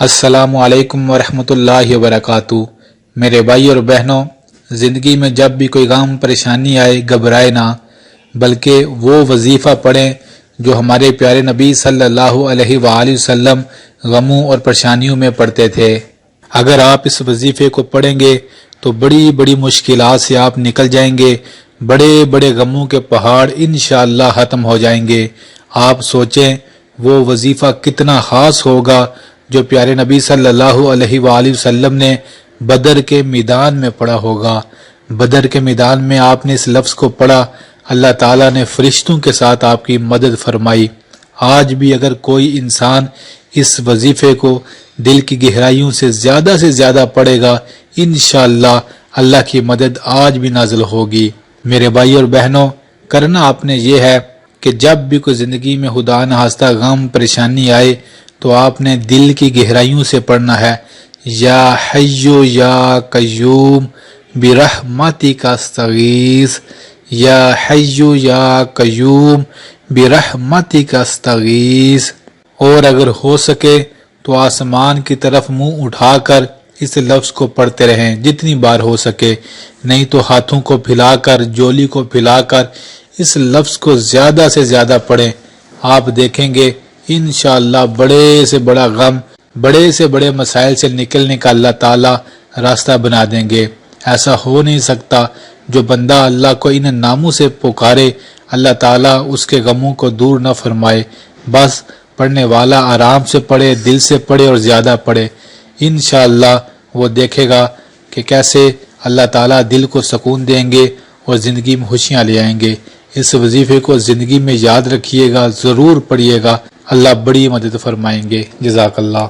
अस्सलाम वालेकुम वरहमतुल्लाहि वबरकातुहू। मेरे भाई और बहनों, ज़िंदगी में जब भी कोई गम परेशानी आए घबराए ना, बल्कि वो वजीफ़ा पढ़ें जो हमारे प्यारे नबी सल्लल्लाहु अलैहि वसल्लम गमों और परेशानियों में पढ़ते थे। अगर आप इस वजीफ़े को पढ़ेंगे तो बड़ी बड़ी मुश्किलात से आप निकल जाएंगे, बड़े बड़े गमों के पहाड़ इंशाअल्लाह ख़त्म हो जाएंगे। आप सोचें वो वजीफ़ा कितना ख़ास होगा जो प्यारे नबी सल्लल्लाहु अलैहि वसल्लम ने बदर के मैदान में पढ़ा होगा। बदर के मैदान में आपने इस लफ्ज़ को पढ़ा, अल्लाह ताला ने फरिश्तों के साथ आपकी मदद फरमाई। आज भी अगर कोई इंसान इस वजीफे को दिल की गहराइयों से ज्यादा पढ़ेगा, इंशाअल्लाह अल्लाह की मदद आज भी नाज़िल होगी। मेरे भाई और बहनों, करना आपने ये है कि जब भी कोई जिंदगी में खुदा न खास्ता गम परेशानी आए तो आपने दिल की गहराइयों से पढ़ना है, या hayyu या qayyum बिरहमातिका astaghees, या hayyu या qayyum बिरहमातिका astaghees। और अगर हो सके तो आसमान की तरफ मुंह उठाकर इस लफ्ज को पढ़ते रहें जितनी बार हो सके, नहीं तो हाथों को फैलाकर जोली को फैलाकर इस लफ्ज को ज्यादा से ज्यादा पढ़ें। आप देखेंगे इंशाअल्लाह बड़े से बड़ा गम, बड़े से बड़े मसाइल से निकलने का अल्लाह ताला रास्ता बना देंगे। ऐसा हो नहीं सकता जो बंदा अल्लाह को इन नामों से पुकारे अल्लाह ताला उसके गमों को दूर न फरमाए। बस पढ़ने वाला आराम से पढ़े, दिल से पढ़े और ज्यादा पढ़े, इंशाअल्लाह वो देखेगा कि कैसे अल्लाह ताला दिल को सुकून देंगे और जिंदगी में खुशियां ले आएंगे। इस वजीफे को जिंदगी में याद रखिएगा, जरूर पढ़िएगा, अल्लाह बड़ी मदद फरमाएंगे। जज़ाकल्लाह।